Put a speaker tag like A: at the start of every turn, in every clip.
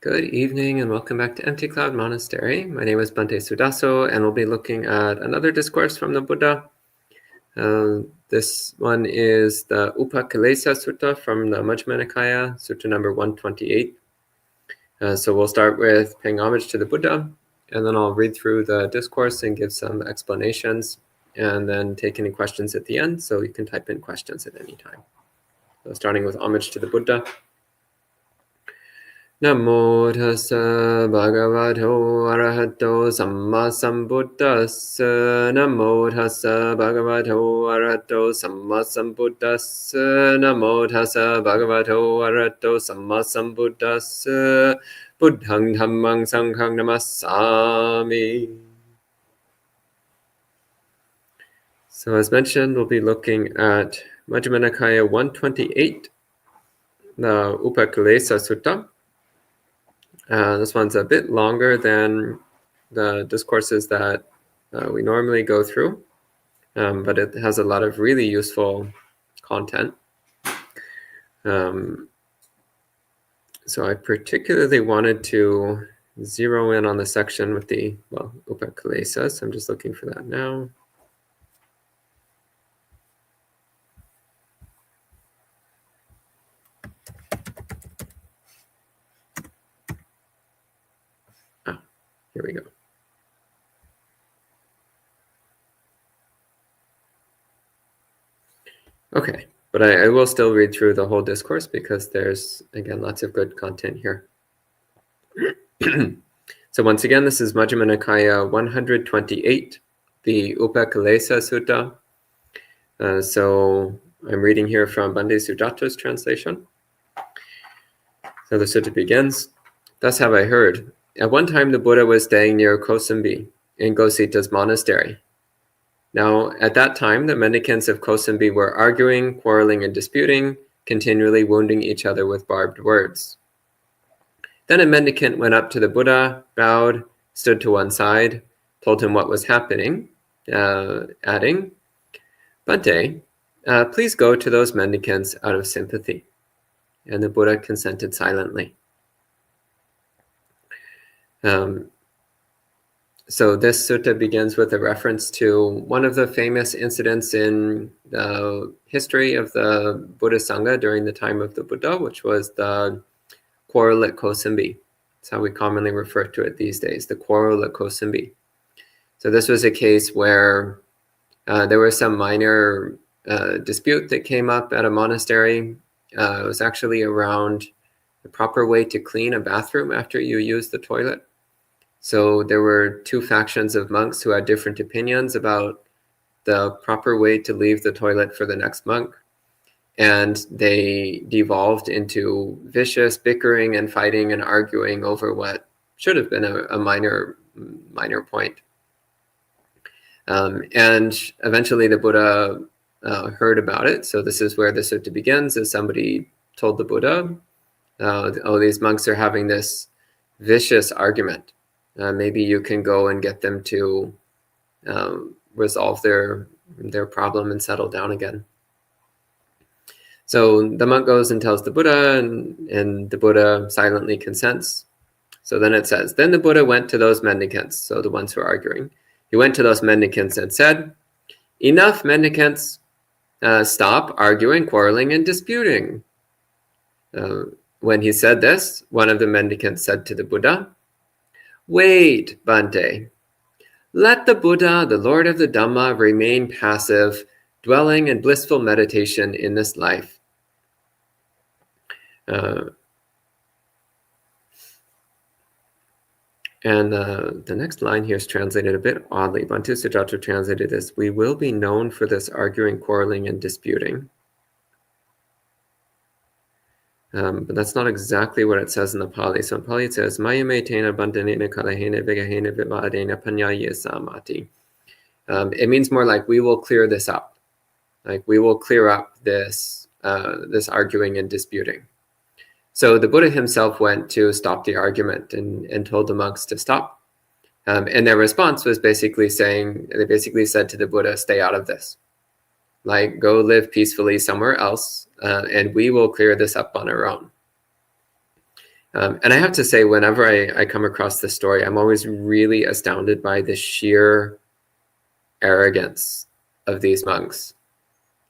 A: Good evening and welcome back to Empty Cloud Monastery. My name is Bhante Suddhāso and we'll be looking at another discourse from the Buddha. This one is the Upakkilesasutta from the Majjhima Nikaya, Sutta number 128. So we'll start with paying homage to the Buddha, and then I'll read through the discourse and give some explanations, and then take any questions at the end, so you can type in questions at any time. So starting with homage to the Buddha. Namo tassa bhagavato arahato samma sambuddhassa. Namo tassa bhagavato arahato samma sambuddhassa. Namo tassa bhagavato arahato samma sambuddhassa. Buddhang dhammang sanghang namassami. So as mentioned, we'll be looking at Majjhima Nikaya 128, the Upakkilesasutta. This one's a bit longer than the discourses that we normally go through, but it has a lot of really useful content. So I particularly wanted to zero in on the section with the, Upakkilesas. So I'm just looking for that now. Here we go. Okay, but I will still read through the whole discourse because there's, again, lots of good content here. So once again, this is Majjhima Nikaya 128, the Upakkilesasutta. So I'm reading here from Bhante Suddhāso's translation. So the sutta begins, "Thus have I heard. At one time, the Buddha was staying near Kosambi in Gosita's monastery. Now, at that time, the mendicants of Kosambi were arguing, quarreling, and disputing, continually wounding each other with barbed words. Then a mendicant went up to the Buddha, bowed, stood to one side, told him what was happening, adding, 'Bhante, please go to those mendicants out of sympathy.' And the Buddha consented silently." So this sutta begins with a reference to one of the famous incidents in the history of the Buddha Sangha during the time of the Buddha, which was the quarrel at Kosambi. That's how we commonly refer to it these days, the quarrel at Kosambi. So this was a case where there was some minor dispute that came up at a monastery. It was actually around the proper way to clean a bathroom after you use the toilet. So there were two factions of monks who had different opinions about the proper way to leave the toilet for the next monk. And they devolved into vicious bickering and fighting and arguing over what should have been a minor point. And eventually the Buddha heard about it. So this is where the sutta begins, as somebody told the Buddha, "Oh, these monks are having this vicious argument. Maybe you can go and get them to resolve their problem and settle down again." So the monk goes and tells the Buddha, and the Buddha silently consents. So then it says, "Then the Buddha went to those mendicants," so the ones who are arguing. "He went to those mendicants and said, 'Enough, mendicants. Stop arguing, quarreling, and disputing.' When he said this, one of the mendicants said to the Buddha, 'Wait, Bhante. Let the Buddha, the Lord of the Dhamma, remain passive, dwelling in blissful meditation in this life.'" And the next line here is translated a bit oddly. Bhante Suddhāso translated this, "We will be known for this arguing, quarreling, and disputing." But that's not exactly what it says in the Pali. So in Pali it says, "Mayame tena bandhanena kalahena vigahena vivadena panyaya samati." It means more like, we will clear this up. Like, we will clear up this arguing and disputing. So the Buddha himself went to stop the argument and told the monks to stop. And their response was basically they basically said to the Buddha, "Stay out of this. Like, go live peacefully somewhere else, and we will clear this up on our own." And I have to say, whenever I come across this story, I'm always really astounded by the sheer arrogance of these monks.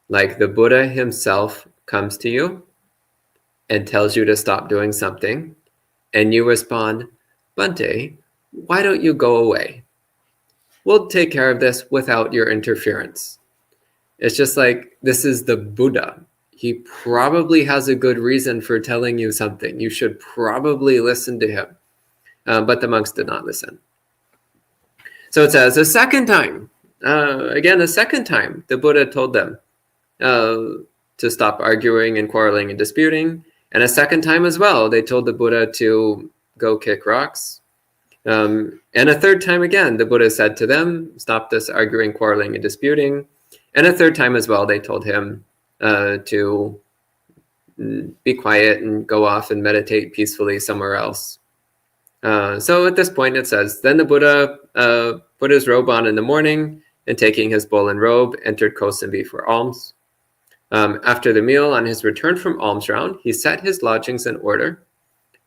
A: Like, the Buddha himself comes to you and tells you to stop doing something, and you respond, "Bhante, why don't you go away? We'll take care of this without your interference." It's just like, this is the Buddha. He probably has a good reason for telling you something. You should probably listen to him. But the monks did not listen. So it says, a second time, the Buddha told them to stop arguing and quarreling and disputing. And a second time as well, they told the Buddha to go kick rocks. And a third time again, the Buddha said to them, stop this arguing, quarreling, and disputing. And a third time as well, they told him to be quiet and go off and meditate peacefully somewhere else. So at this point it says, then the Buddha put his robe on in the morning, and taking his bowl and robe, entered Kosambi for alms. After the meal, on his return from alms round, he set his lodgings in order.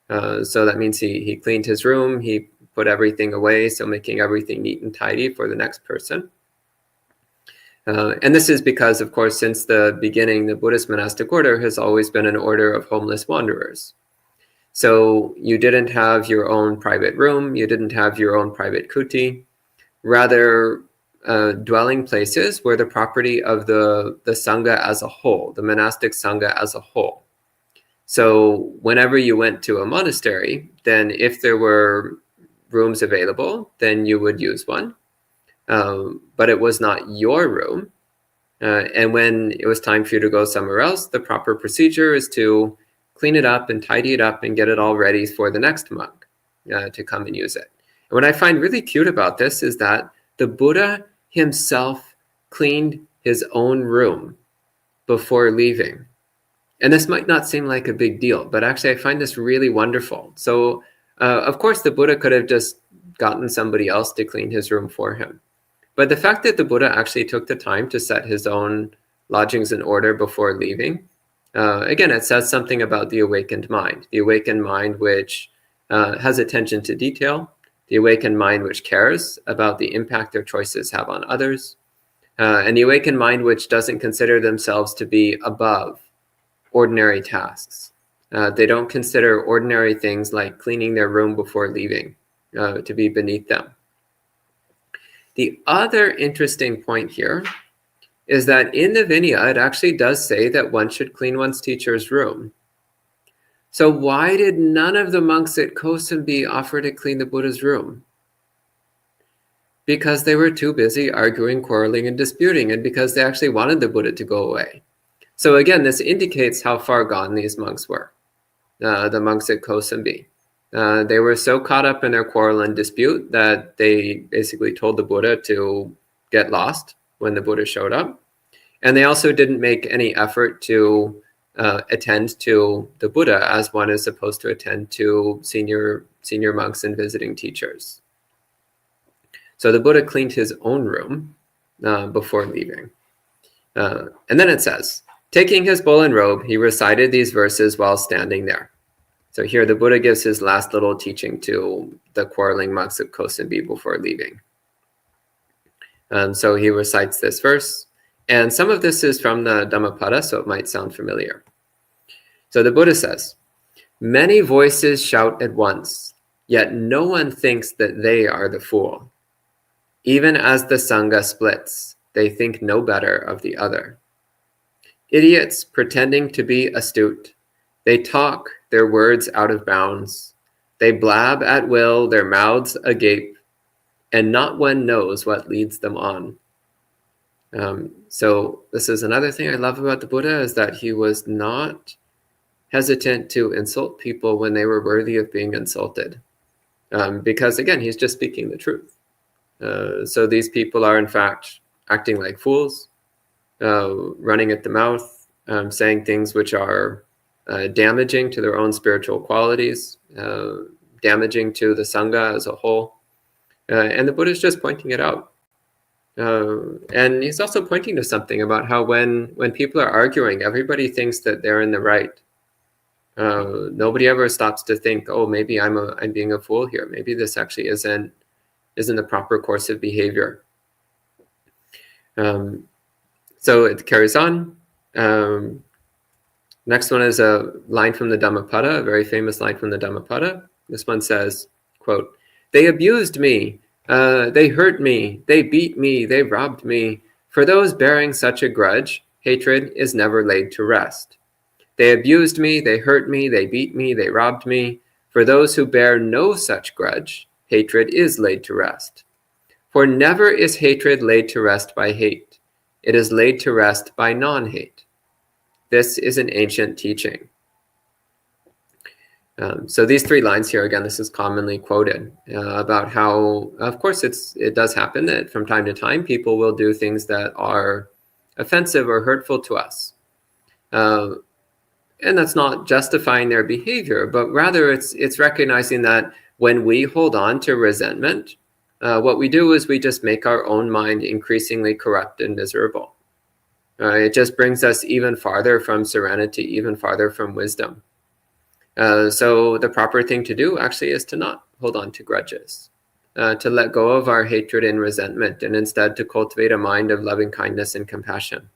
A: So that means he cleaned his room, he put everything away, so making everything neat and tidy for the next person. And this is because, of course, since the beginning, the Buddhist monastic order has always been an order of homeless wanderers. So you didn't have your own private room, you didn't have your own private kuti. Rather, dwelling places were the property of the sangha as a whole, the monastic sangha as a whole. So whenever you went to a monastery, then if there were rooms available, then you would use one. But it was not your room. And when it was time for you to go somewhere else, the proper procedure is to clean it up and tidy it up and get it all ready for the next monk to come and use it. And what I find really cute about this is that the Buddha himself cleaned his own room before leaving. And this might not seem like a big deal, but actually I find this really wonderful. So of course the Buddha could have just gotten somebody else to clean his room for him. But the fact that the Buddha actually took the time to set his own lodgings in order before leaving, again, it says something about the awakened mind which has attention to detail, the awakened mind which cares about the impact their choices have on others, and the awakened mind which doesn't consider themselves to be above ordinary tasks. They don't consider ordinary things like cleaning their room before leaving to be beneath them. The other interesting point here is that in the Vinaya, it actually does say that one should clean one's teacher's room. So why did none of the monks at Kosambi offer to clean the Buddha's room? Because they were too busy arguing, quarreling, and disputing, and because they actually wanted the Buddha to go away. So again, this indicates how far gone these monks were, the monks at Kosambi. They were so caught up in their quarrel and dispute that they basically told the Buddha to get lost when the Buddha showed up. And they also didn't make any effort to attend to the Buddha as one is supposed to attend to senior monks and visiting teachers. So the Buddha cleaned his own room before leaving. And then it says, taking his bowl and robe, he recited these verses while standing there. So here the Buddha gives his last little teaching to the quarreling monks of Kosambi before leaving. So he recites this verse, and some of this is from the Dhammapada, so it might sound familiar. So the Buddha says, many voices shout at once, yet no one thinks that they are the fool. Even as the Sangha splits, they think no better of the other. Idiots pretending to be astute, they talk their words out of bounds. They blab at will, their mouths agape, and not one knows what leads them on. So this is another thing I love about the Buddha, is that he was not hesitant to insult people when they were worthy of being insulted. Because again, he's just speaking the truth. So these people are in fact acting like fools, running at the mouth, saying things which are damaging to their own spiritual qualities, damaging to the Sangha as a whole. And the Buddha is just pointing it out. And he's also pointing to something about how when people are arguing, everybody thinks that they're in the right. Nobody ever stops to think, oh, maybe I'm being a fool here. Maybe this actually isn't the proper course of behavior. So it carries on. Next one is a line from the Dhammapada, a very famous line from the Dhammapada. This one says, quote, "They abused me, they hurt me, they beat me, they robbed me. For those bearing such a grudge, hatred is never laid to rest. They abused me, they hurt me, they beat me, they robbed me. For those who bear no such grudge, hatred is laid to rest. For never is hatred laid to rest by hate. It is laid to rest by non-hate. This is an ancient teaching." So these three lines here, again, this is commonly quoted about how, of course, it does happen that from time to time people will do things that are offensive or hurtful to us. And that's not justifying their behavior, but rather it's recognizing that when we hold on to resentment, what we do is we just make our own mind increasingly corrupt and miserable. It just brings us even farther from serenity, even farther from wisdom. So the proper thing to do actually is to not hold on to grudges, to let go of our hatred and resentment, and instead to cultivate a mind of loving kindness and compassion.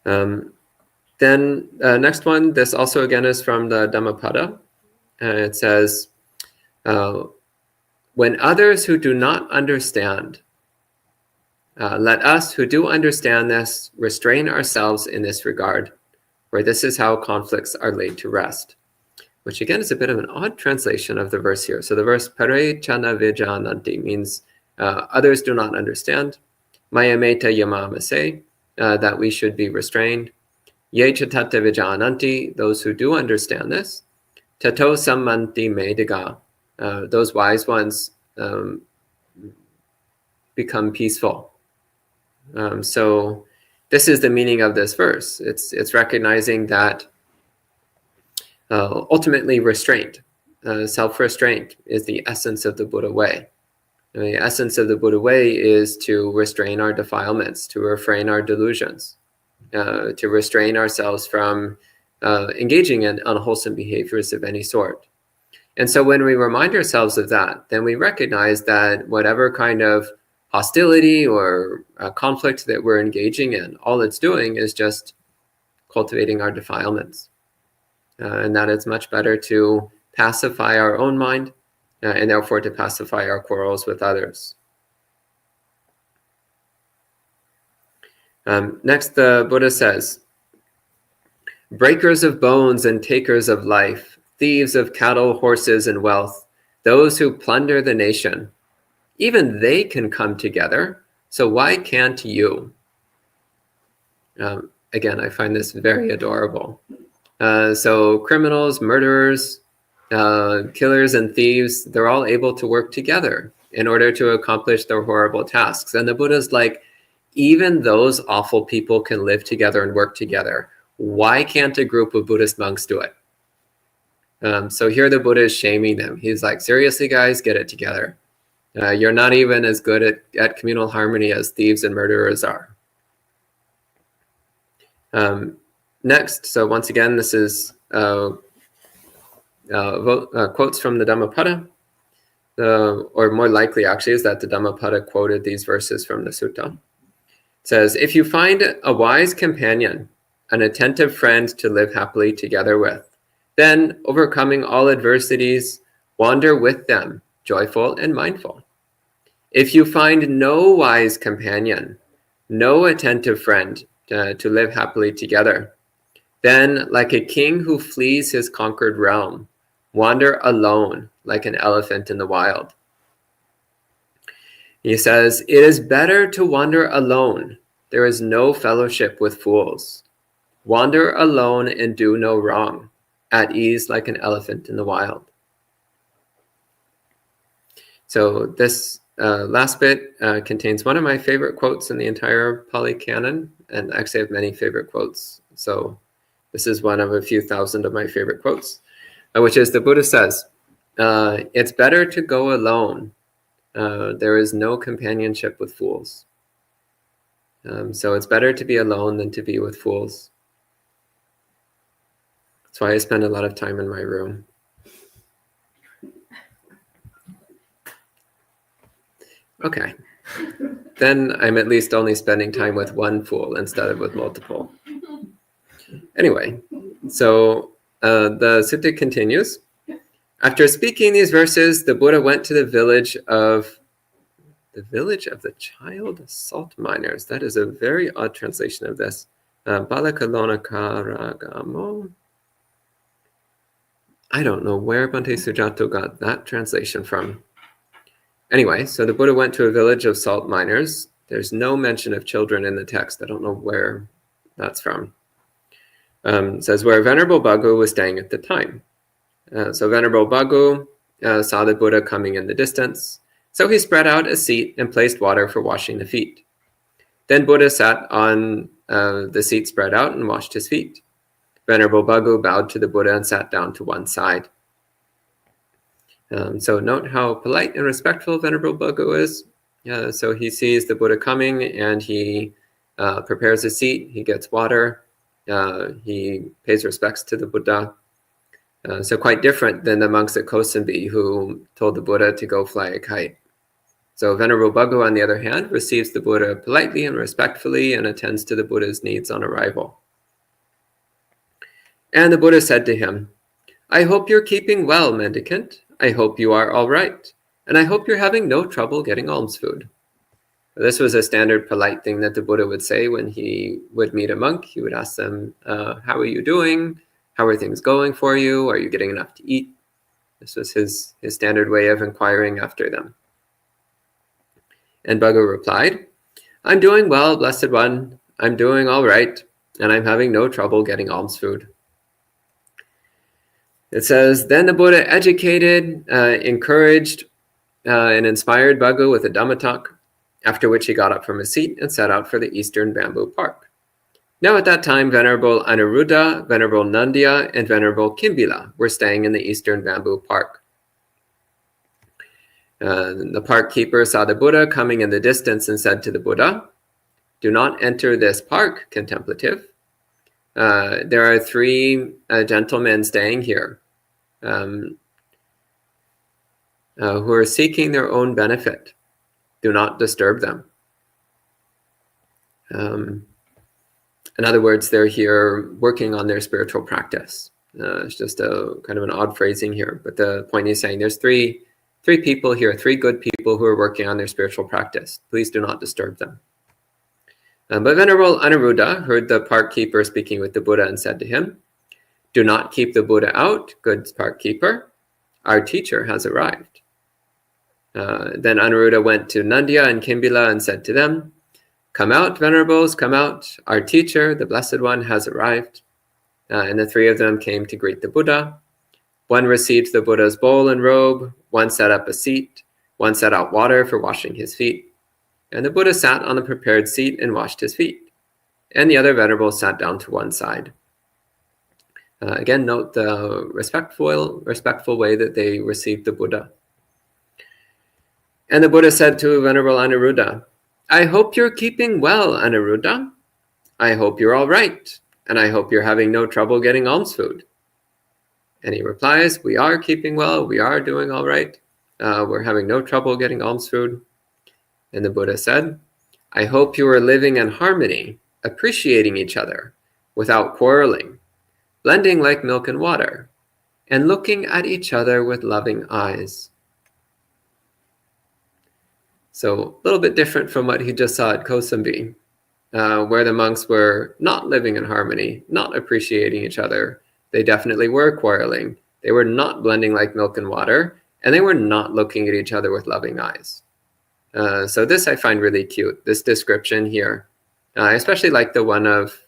A: Then next one, this also again is from the Dhammapada. It says, "When others who do not understand, let us who do understand this restrain ourselves in this regard, for this is how conflicts are laid to rest." Which again is a bit of an odd translation of the verse here. So the verse pare chana vijananti means others do not understand. Maya meta yamamase, that we should be restrained. Ye chatata vijananti, those who do understand this. Tato sammanti mediga, those wise ones become peaceful. So this is the meaning of this verse. It's recognizing that ultimately restraint, self-restraint is the essence of the Buddha way. And the essence of the Buddha way is to restrain our defilements, to refrain our delusions, to restrain ourselves from engaging in unwholesome behaviors of any sort. And so when we remind ourselves of that, then we recognize that whatever kind of hostility or conflict that we're engaging in, all it's doing is just cultivating our defilements. And that it's much better to pacify our own mind and therefore to pacify our quarrels with others. Next, the Buddha says, "Breakers of bones and takers of life, thieves of cattle, horses, and wealth, those who plunder the nation, even they can come together, so why can't you?" Again, I find this very adorable. So criminals, murderers, killers, and thieves, they're all able to work together in order to accomplish their horrible tasks. And the Buddha's like, even those awful people can live together and work together. Why can't a group of Buddhist monks do it? So here the Buddha is shaming them. He's like, seriously, guys, get it together. You're not even as good at communal harmony as thieves and murderers are. Next, so once again, this is quotes from the Dhammapada. Or more likely, actually, is that the Dhammapada quoted these verses from the sutta. It says, "If you find a wise companion, an attentive friend to live happily together with, then, overcoming all adversities, wander with them, joyful and mindful. If you find no wise companion, no attentive friend to live happily together, then, like a king who flees his conquered realm, wander alone like an elephant in the wild." He says, "It is better to wander alone. There is no fellowship with fools. Wander alone and do no wrong, at ease like an elephant in the wild." So this last bit contains one of my favorite quotes in the entire Pali Canon, and actually I have many favorite quotes. So this is one of a few thousand of my favorite quotes, which is the Buddha says, "It's better to go alone. There is no companionship with fools." So it's better to be alone than to be with fools. That's why I spend a lot of time in my room. Okay. Then I'm at least only spending time with one fool instead of with multiple. Anyway, so the sutta continues. After speaking these verses, the Buddha went to the village of the child salt miners. That is a very odd translation of this. Balakalonakaragamo. I don't know where Bhante Suddhāso got that translation from. Anyway, so the Buddha went to a village of salt miners. There's no mention of children in the text. I don't know where that's from. It says where Venerable Bhagu was staying at the time. So Venerable Bhagu saw the Buddha coming in the distance. So he spread out a seat and placed water for washing the feet. Then Buddha sat on the seat spread out and washed his feet. Venerable Bhagu bowed to the Buddha and sat down to one side. So note how polite and respectful Venerable Bhagu is. So he sees the Buddha coming and he prepares a seat, he gets water, he pays respects to the Buddha. So quite different than the monks at Kosambi who told the Buddha to go fly a kite. So Venerable Bhagu, on the other hand, receives the Buddha politely and respectfully and attends to the Buddha's needs on arrival. And the Buddha said to him, I hope you're keeping well, mendicant. I hope you are all right. And I hope you're having no trouble getting alms food. This was a standard polite thing that the Buddha would say when he would meet a monk. He would ask them, how are you doing? How are things going for you? Are you getting enough to eat? This was his standard way of inquiring after them. And Bhagu replied, I'm doing well, Blessed One. I'm doing all right, and I'm having no trouble getting alms food. It says, then the Buddha educated, encouraged, and inspired Bhagu with a Dhamma talk, after which he got up from his seat and set out for the eastern bamboo park. Now at that time, Venerable Anuruddha, Venerable Nandya, and Venerable Kimbila were staying in the eastern bamboo park. The park keeper saw the Buddha coming in the distance and said to the Buddha, do not enter this park, contemplative. There are three gentlemen staying here who are seeking their own benefit. Do not disturb them. In other words, they're here working on their spiritual practice. It's just a kind of an odd phrasing here, but the point is saying there's three people here, three good people who are working on their spiritual practice. Please do not disturb them. But Venerable Anuruddha heard the park keeper speaking with the Buddha and said to him, do not keep the Buddha out, good park keeper. Our teacher has arrived. Then Anuruddha went to Nandya and Kimbila and said to them, come out, venerables, come out. Our teacher, the Blessed One, has arrived. And the three of them came to greet the Buddha. One received the Buddha's bowl and robe. One set up a seat. One set out water for washing his feet. And the Buddha sat on the prepared seat and washed his feet. And the other venerables sat down to one side. Again, note the respectful way that they received the Buddha. And the Buddha said to Venerable Anuruddha, I hope you're keeping well, Anuruddha. I hope you're all right. And I hope you're having no trouble getting alms food. And he replies, we are keeping well. We are doing all right. We're having no trouble getting alms food. And the Buddha said, I hope you are living in harmony, appreciating each other, without quarreling, blending like milk and water, and looking at each other with loving eyes. So a little bit different from what he just saw at Kosambi, where the monks were not living in harmony, not appreciating each other. They definitely were quarreling. They were not blending like milk and water, and they were not looking at each other with loving eyes. So this I find really cute, this description here. I especially like the one of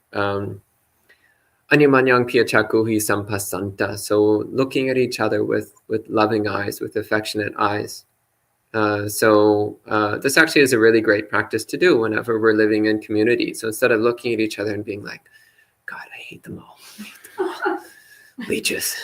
A: Anyamanyang piachakuhi sampasanta. So looking at each other with loving eyes, with affectionate eyes. So this actually is a really great practice to do whenever we're living in community. So instead of looking at each other and being like, God, I hate them all. Leeches.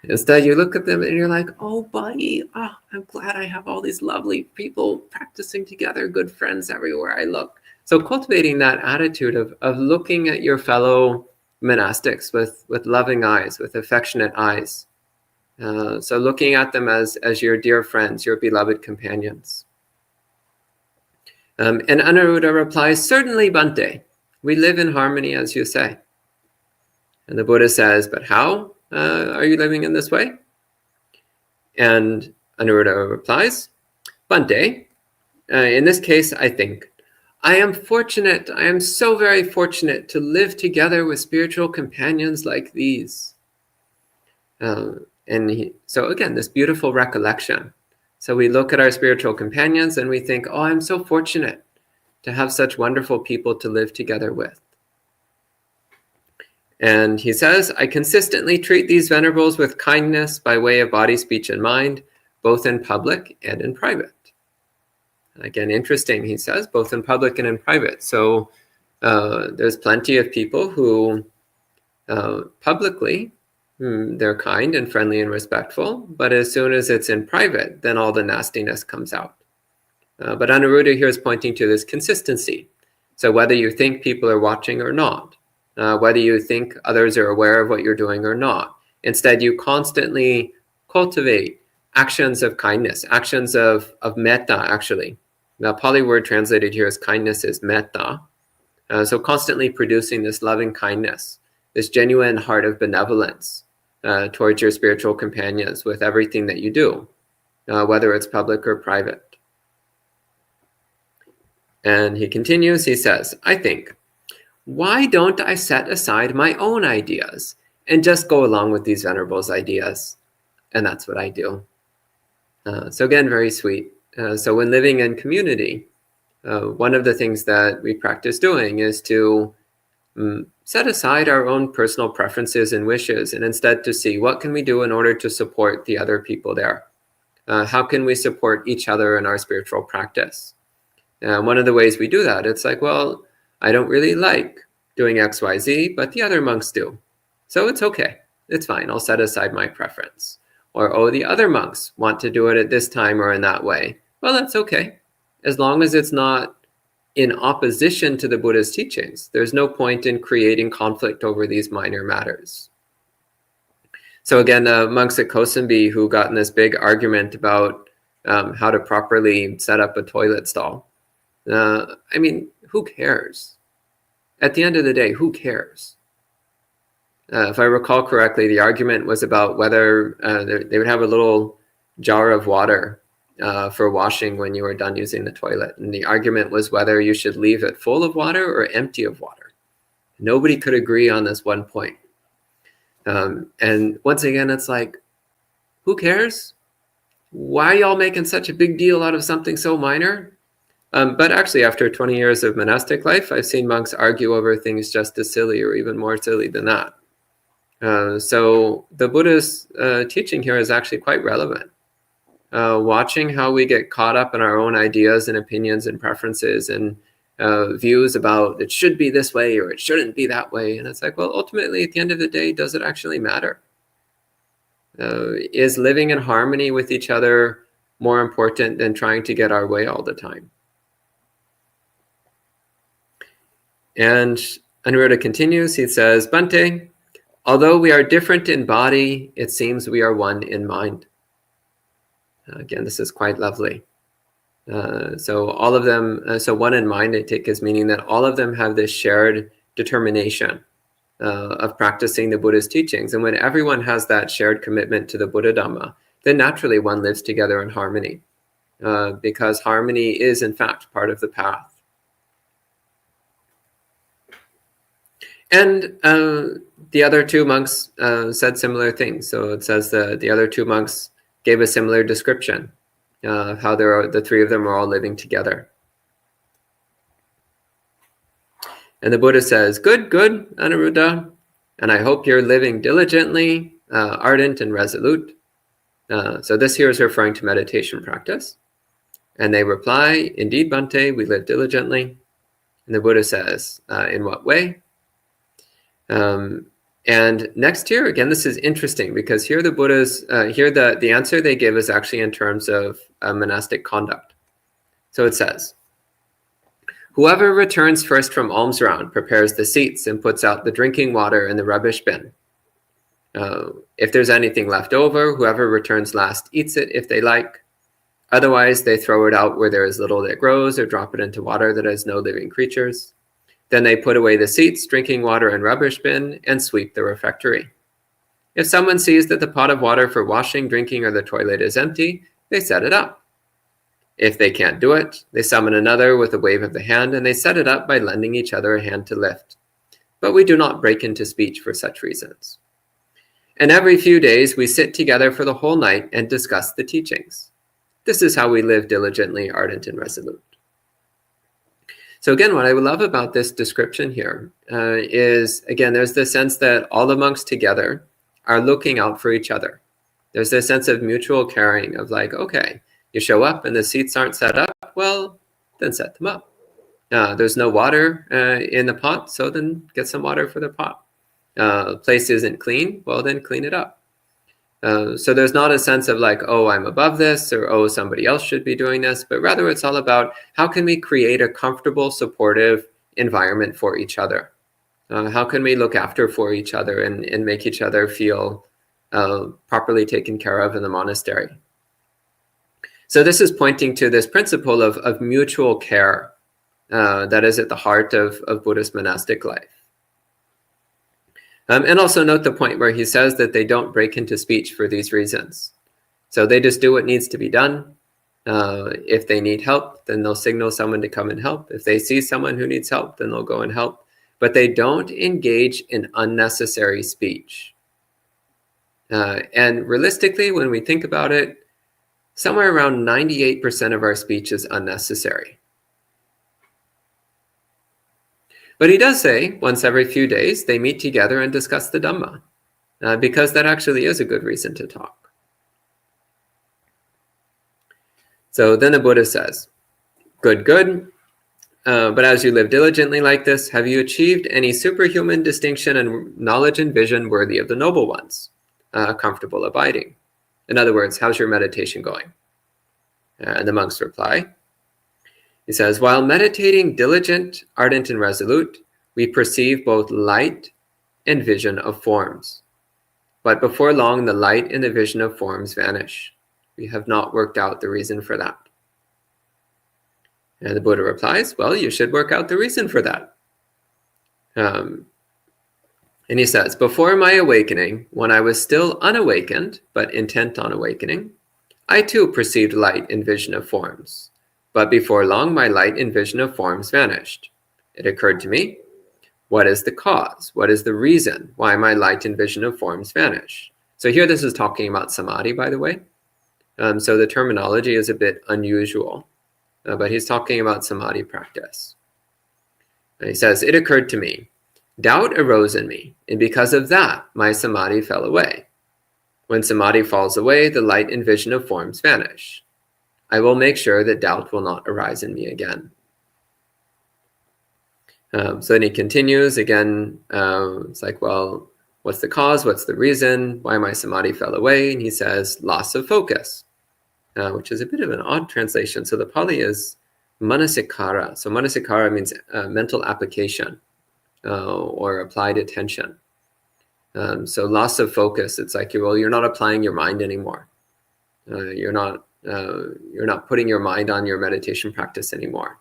A: Instead, you look at them and you're like, oh, buddy, I'm glad I have all these lovely people practicing together, good friends everywhere I look. So cultivating that attitude of looking at your fellow monastics with loving eyes, with affectionate eyes. So looking at them as your dear friends, your beloved companions. And Anuruddha replies, certainly, Bhante, we live in harmony, as you say. And the Buddha says, but how are you living in this way? And Anuruddha replies, Bhante, in this case, I think, I am fortunate, I am so very fortunate to live together with spiritual companions like these. So again, this beautiful recollection. So we look at our spiritual companions and we think, oh, I'm so fortunate to have such wonderful people to live together with. And he says, I consistently treat these venerables with kindness by way of body, speech, and mind, both in public and in private. Again, interesting, he says, both in public and in private. So there's plenty of people who publicly, they're kind and friendly and respectful, but as soon as it's in private, then all the nastiness comes out. But Anuruddha here is pointing to this consistency. So whether you think people are watching or not, whether you think others are aware of what you're doing or not, instead you constantly cultivate actions of kindness, actions of metta, actually. The Pali word translated here as kindness is metta. So constantly producing this loving kindness, this genuine heart of benevolence towards your spiritual companions with everything that you do, whether it's public or private. And he continues, he says, I think, why don't I set aside my own ideas and just go along with these venerables' ideas? And that's what I do. So again, very sweet. So when living in community, one of the things that we practice doing is to set aside our own personal preferences and wishes, and instead to see what can we do in order to support the other people there. How can we support each other in our spiritual practice? One of the ways we do that, it's like, well, I don't really like doing XYZ, but the other monks do. So it's okay. It's fine. I'll set aside my preference. Or, oh, the other monks want to do it at this time or in that way. Well, that's okay. As long as it's not in opposition to the Buddha's teachings, there's no point in creating conflict over these minor matters. So again, the monks at Kosambi who got in this big argument about how to properly set up a toilet stall. I mean, who cares? At the end of the day, who cares? If I recall correctly, the argument was about whether they would have a little jar of water for washing when you were done using the toilet. And the argument was whether you should leave it full of water or empty of water. Nobody could agree on this one point. And once again, it's like, who cares? Why are y'all making such a big deal out of something so minor? But actually, after 20 years of monastic life, I've seen monks argue over things just as silly or even more silly than that. So the Buddha's teaching here is actually quite relevant. Watching how we get caught up in our own ideas and opinions and preferences and views about it should be this way or it shouldn't be that way. And it's like, well, ultimately, at the end of the day, does it actually matter? Is living in harmony with each other more important than trying to get our way all the time? And Anuruddha continues, he says, Bhante, although we are different in body, it seems we are one in mind. Again, this is quite lovely. So all of them, so one in mind, I take as meaning that all of them have this shared determination of practicing the Buddha's teachings. And when everyone has that shared commitment to the Buddha Dhamma, then naturally one lives together in harmony, because harmony is in fact part of the path. And the other two monks said similar things. So it says the other two monks gave a similar description, how the three of them are all living together. And the Buddha says, good, Anuruddha, and I hope you're living diligently, ardent and resolute. So this here is referring to meditation practice. And they reply, indeed, Bhante, we live diligently. And the Buddha says, in what way? And next here, again, this is interesting because here the Buddha's, here the answer they give is actually in terms of monastic conduct. So it says, Whoever returns first from alms round prepares the seats and puts out the drinking water in the rubbish bin. If there's anything left over, whoever returns last eats it if they like. Otherwise, they throw it out where there is little that grows or drop it into water that has no living creatures. Then they put away the seats, drinking water, and rubbish bin and sweep the refectory. If someone sees that the pot of water for washing, drinking, or the toilet is empty, they set it up. If they can't do it, they summon another with a wave of the hand, and they set it up by lending each other a hand to lift. But we do not break into speech for such reasons. And every few days we sit together for the whole night and discuss the teachings. This is how we live diligently, ardent, and resolute. So again, what I love about this description here is, again, there's this sense that all the monks together are looking out for each other. There's this sense of mutual caring of like, okay, you show up and the seats aren't set up, well, then set them up. There's no water in the pot, so then get some water for the pot. Place isn't clean, well, then clean it up. So there's not a sense of like, oh, I'm above this, or oh, somebody else should be doing this, but rather it's all about how can we create a comfortable, supportive environment for each other? How can we look after for each other and make each other feel properly taken care of in the monastery? So this is pointing to this principle of mutual care that is at the heart of Buddhist monastic life. And also note the point where he says that they don't break into speech for these reasons. So they just do what needs to be done. If they need help, then they'll signal someone to come and help. If they see someone who needs help, then they'll go and help. But they don't engage in unnecessary speech. And realistically, when we think about it, somewhere around 98% of our speech is unnecessary. But he does say once every few days they meet together and discuss the Dhamma, because that actually is a good reason to talk. So then the Buddha says, good, good. But as you live diligently like this, have you achieved any superhuman distinction and knowledge and vision worthy of the noble ones? Comfortable abiding. In other words, how's your meditation going? And the monks reply, he says, while meditating diligent, ardent, and resolute, we perceive both light and vision of forms. But before long, the light and the vision of forms vanish. We have not worked out the reason for that. And the Buddha replies, well, you should work out the reason for that. And he says, before my awakening, when I was still unawakened, but intent on awakening, I too perceived light and vision of forms. But before long, my light and vision of forms vanished. It occurred to me, what is the cause? What is the reason why my light and vision of forms vanish? So here this is talking about samadhi, by the way. So the terminology is a bit unusual, but he's talking about samadhi practice. And he says, it occurred to me, doubt arose in me, and because of that, my samadhi fell away. When samadhi falls away, the light and vision of forms vanish. I will make sure that doubt will not arise in me again. So then he continues again. It's like, well, what's the cause? What's the reason why my samadhi fell away? And he says, loss of focus, which is a bit of an odd translation. So the Pali is manasikara. So manasikara means mental application or applied attention. So loss of focus, it's like, well, you're not applying your mind anymore. You're not putting your mind on your meditation practice anymore.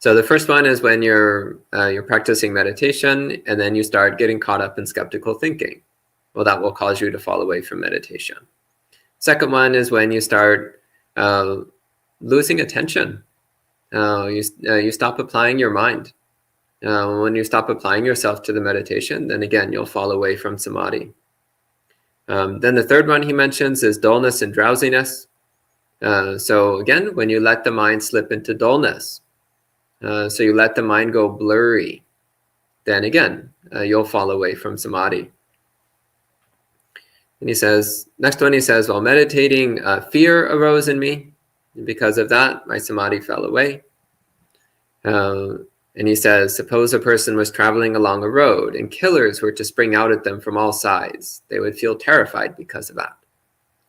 A: So the first one is when you're practicing meditation and then you start getting caught up in skeptical thinking. Well, that will cause you to fall away from meditation. Second one is when you start losing attention. You stop applying your mind. When you stop applying yourself to the meditation, then again, you'll fall away from samadhi. Then the third one he mentions is dullness and drowsiness. So again, when you let the mind slip into dullness, so you let the mind go blurry, then again, you'll fall away from samadhi. And he says, next one he says, while meditating, fear arose in me. And because of that, my samadhi fell away. And he says, suppose a person was traveling along a road and killers were to spring out at them from all sides. They would feel terrified because of that.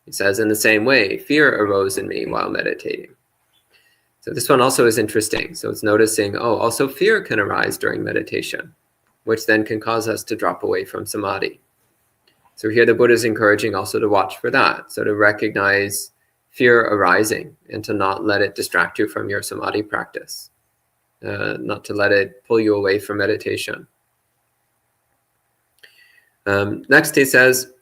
A: He says, in the same way, fear arose in me while meditating. So this one also is interesting. So it's noticing, also fear can arise during meditation, which then can cause us to drop away from samadhi. So here the Buddha is encouraging also to watch for that. So to recognize fear arising and to not let it distract you from your samadhi practice, not to let it pull you away from meditation. Next he says,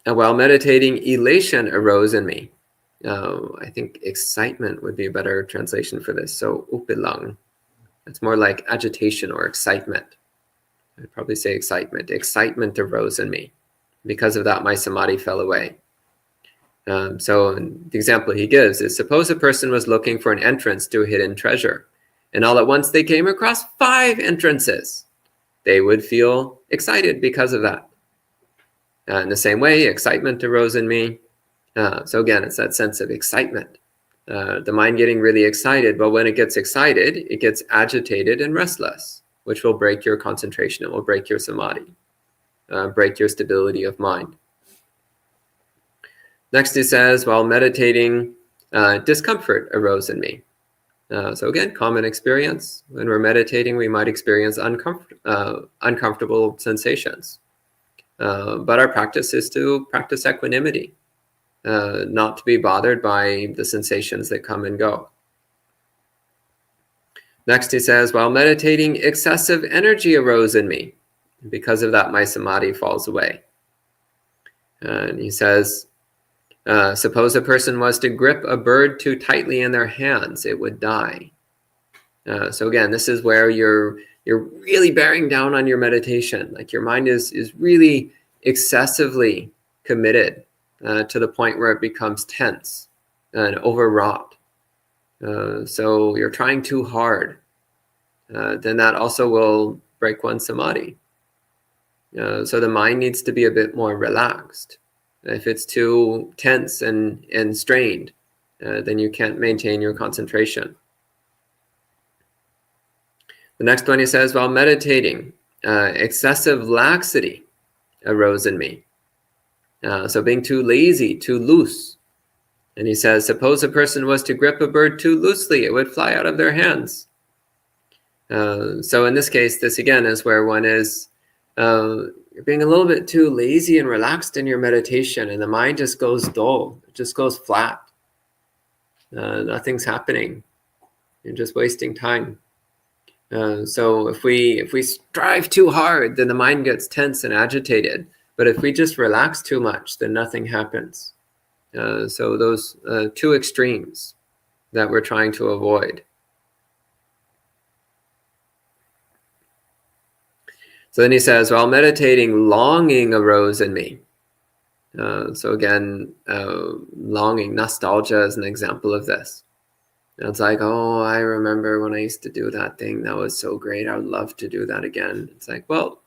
A: while meditating, elation arose in me. I think excitement would be a better translation for this. So upilang, it's more like agitation or excitement. I'd probably say excitement. Excitement arose in me. Because of that, my samadhi fell away. So the example he gives is, suppose a person was looking for an entrance to a hidden treasure, and all at once they came across 5 entrances. They would feel excited because of that. In the same way, excitement arose in me. So again, it's that sense of excitement. The mind getting really excited, but when it gets excited, it gets agitated and restless, which will break your concentration. It will break your samadhi, break your stability of mind. Next he says, while meditating, discomfort arose in me. So again, common experience. When we're meditating, we might experience uncomfortable sensations. But our practice is to practice equanimity, not to be bothered by the sensations that come and go. Next he says, while meditating, excessive energy arose in me. Because of that, my samadhi falls away. And he says, suppose a person was to grip a bird too tightly in their hands, it would die. So again, this is where you're really bearing down on your meditation. Like your mind is really excessively committed to the point where it becomes tense and overwrought. So you're trying too hard. Then that also will break one's samadhi. So the mind needs to be a bit more relaxed. If it's too tense and strained, then you can't maintain your concentration. The next one he says, while meditating, excessive laxity arose in me. So being too lazy, too loose. And he says, suppose a person was to grip a bird too loosely, it would fly out of their hands. So in this case, this again is where one is you're being a little bit too lazy and relaxed in your meditation, and the mind just goes dull. It just goes flat. Nothing's happening. You're just wasting time. So if we strive too hard, then the mind gets tense and agitated. But if we just relax too much, then nothing happens. So those 2 extremes that we're trying to avoid. So then he says, while meditating, longing arose in me. So again, longing, nostalgia is an example of this. And it's like, I remember when I used to do that thing. That was so great. I would love to do that again. It's like, well,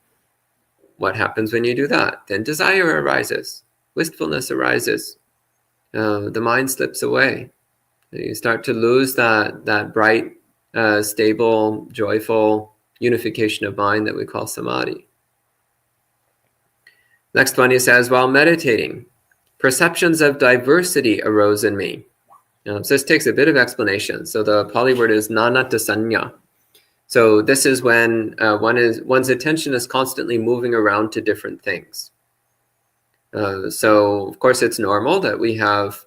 A: what happens when you do that? Then desire arises. Wistfulness arises. The mind slips away. You start to lose that bright, stable, joyful unification of mind that we call samadhi. Next one he says, while meditating, perceptions of diversity arose in me. So this takes a bit of explanation. So the Pali word is nanata sanya. So this is when one's attention is constantly moving around to different things. So of course it's normal that we have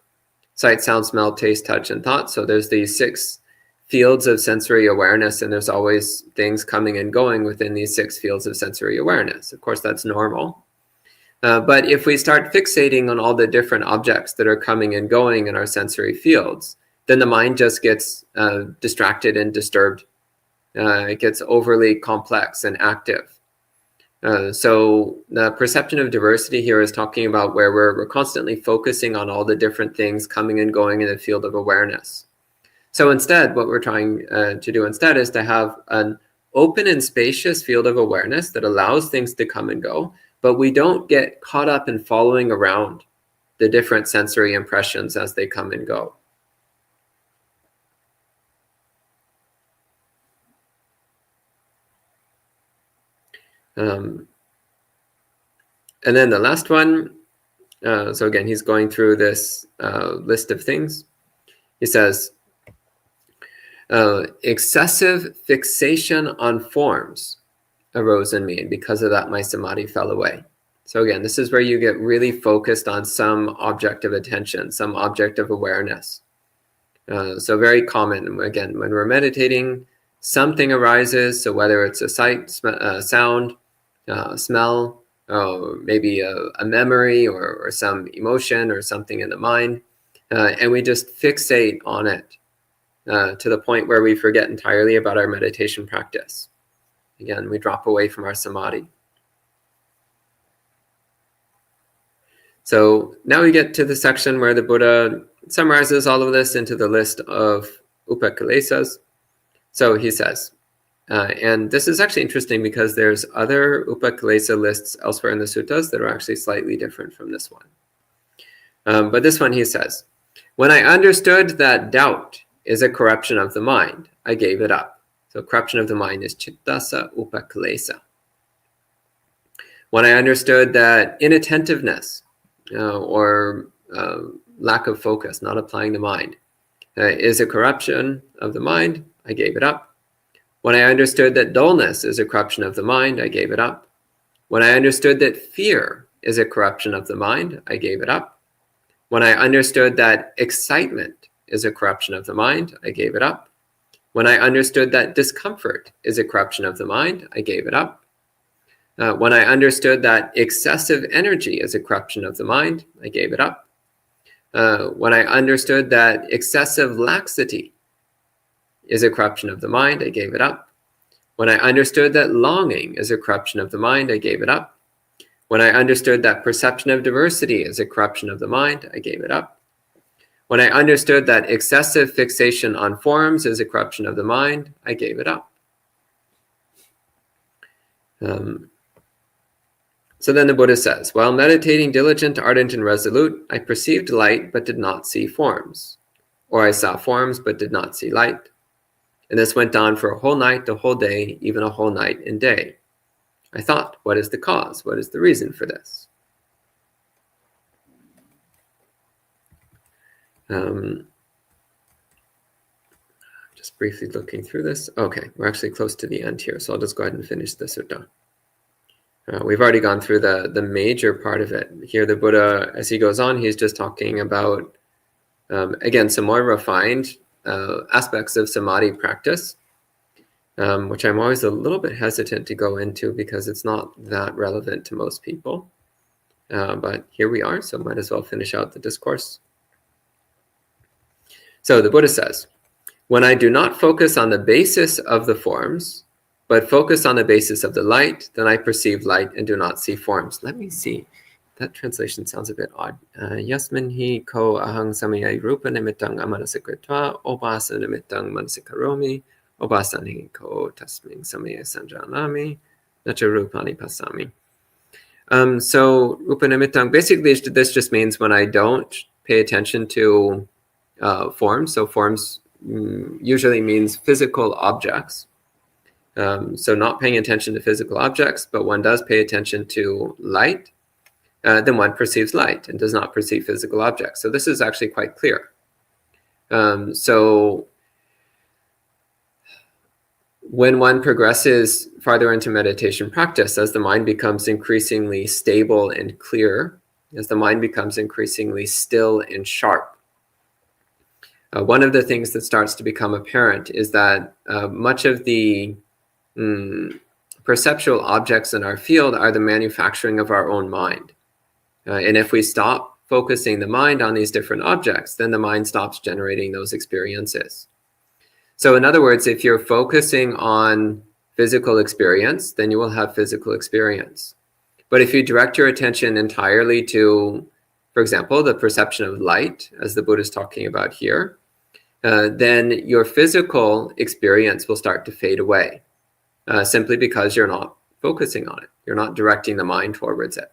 A: sight, sound, smell, taste, touch, and thought. So there's these 6 fields of sensory awareness, and there's always things coming and going within these 6 fields of sensory awareness. Of course, that's normal. But if we start fixating on all the different objects that are coming and going in our sensory fields, then the mind just gets distracted and disturbed. It gets overly complex and active. So the perception of diversity here is talking about where we're constantly focusing on all the different things coming and going in the field of awareness. So instead, what we're trying to do instead is to have an open and spacious field of awareness that allows things to come and go, but we don't get caught up in following around the different sensory impressions as they come and go. And then the last one, so again, he's going through this list of things. He says, Excessive fixation on forms arose in me, and because of that, my samadhi fell away. So again, this is where you get really focused on some object of attention, some object of awareness. So very common, again, when we're meditating, something arises. So whether it's a sight, sound, smell, maybe a memory or some emotion or something in the mind, and we just fixate on it to the point where we forget entirely about our meditation practice. Again, we drop away from our samadhi. So now we get to the section where the Buddha summarizes all of this into the list of Upakkilesas. So he says, and this is actually interesting because there's other Upakkilesa lists elsewhere in the suttas that are actually slightly different from this one. But this one he says, when I understood that doubt is a corruption of the mind, I gave it up. So corruption of the mind is chittasa upakkilesa. When I understood that inattentiveness or lack of focus, not applying the mind, is a corruption of the mind, I gave it up. When I understood that dullness is a corruption of the mind, I gave it up. When I understood that fear is a corruption of the mind, I gave it up. When I understood that excitement is a corruption of the mind, I gave it up. When I understood that discomfort is a corruption of the mind, I gave it up. When I understood that excessive energy is a corruption of the mind, I gave it up. When I understood that excessive laxity is a corruption of the mind, I gave it up. When I understood that longing is a corruption of the mind, I gave it up. When I understood that perception of diversity is a corruption of the mind, I gave it up. When I understood that excessive fixation on forms is a corruption of the mind, I gave it up. So then the Buddha says, while meditating diligent, ardent, and resolute, I perceived light but did not see forms. Or I saw forms but did not see light. And this went on for a whole night, a whole day, even a whole night and day. I thought, what is the cause? What is the reason for this? Just briefly looking through this. Okay, we're actually close to the end here, so I'll just go ahead and finish the sutta. We've already gone through the major part of it. Here the Buddha, as he goes on, he's just talking about, again, some more refined aspects of samadhi practice, which I'm always a little bit hesitant to go into because it's not that relevant to most people. But here we are, so might as well finish out the discourse. So the Buddha says, when I do not focus on the basis of the forms, but focus on the basis of the light, then I perceive light and do not see forms. Let me see. That translation sounds a bit odd. Yasmin hi ko ahang samaya rupa nimittang amanasakritva obasa nimittang manasikaromi obasani ko tasming samaya sanjanami nacha rupani pasami. So rupa nimittang, basically this just means when I don't pay attention to forms. So forms usually means physical objects. So not paying attention to physical objects, but one does pay attention to light, then one perceives light and does not perceive physical objects. So this is actually quite clear. So when one progresses farther into meditation practice, as the mind becomes increasingly stable and clear, as the mind becomes increasingly still and sharp, one of the things that starts to become apparent is that much of the perceptual objects in our field are the manufacturing of our own mind. And if we stop focusing the mind on these different objects, then the mind stops generating those experiences. So in other words, if you're focusing on physical experience, then you will have physical experience. But if you direct your attention entirely to, for example, the perception of light, as the Buddha is talking about here, then your physical experience will start to fade away. Simply because you're not focusing on it. You're not directing the mind towards it.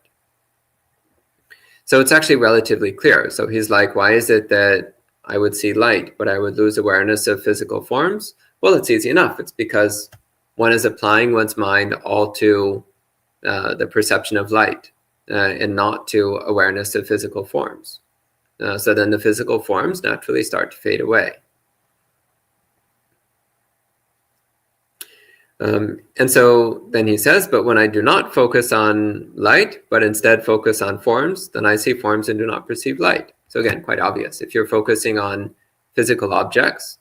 A: So it's actually relatively clear. So he's like, why is it that I would see light, but I would lose awareness of physical forms? Well, it's easy enough. It's because one is applying one's mind all to the perception of light and not to awareness of physical forms. So then the physical forms naturally start to fade away. And so then he says, but when I do not focus on light, but instead focus on forms, then I see forms and do not perceive light. So again, quite obvious. If you're focusing on physical objects,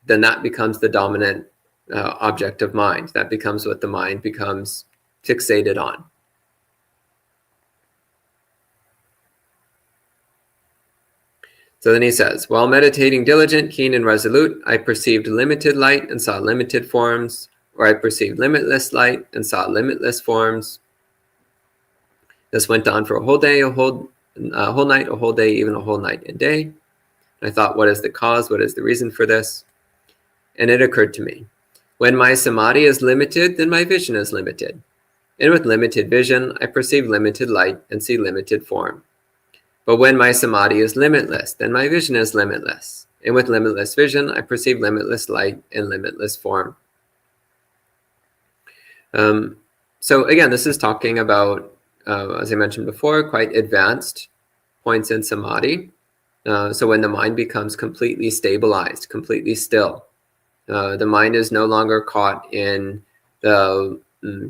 A: then that becomes the dominant object of mind. That becomes what the mind becomes fixated on. So then he says, while meditating diligent, keen, and resolute, I perceived limited light and saw limited forms, or I perceived limitless light and saw limitless forms. This went on for a whole day, a whole night, a whole day, even a whole night and day. And I thought, what is the cause? What is the reason for this? And it occurred to me, when my samadhi is limited, then my vision is limited. And with limited vision, I perceive limited light and see limited form. But when my samadhi is limitless, then my vision is limitless. And with limitless vision, I perceive limitless light and limitless form. So again, this is talking about, as I mentioned before, quite advanced points in samadhi. So when the mind becomes completely stabilized, completely still, the mind is no longer caught in the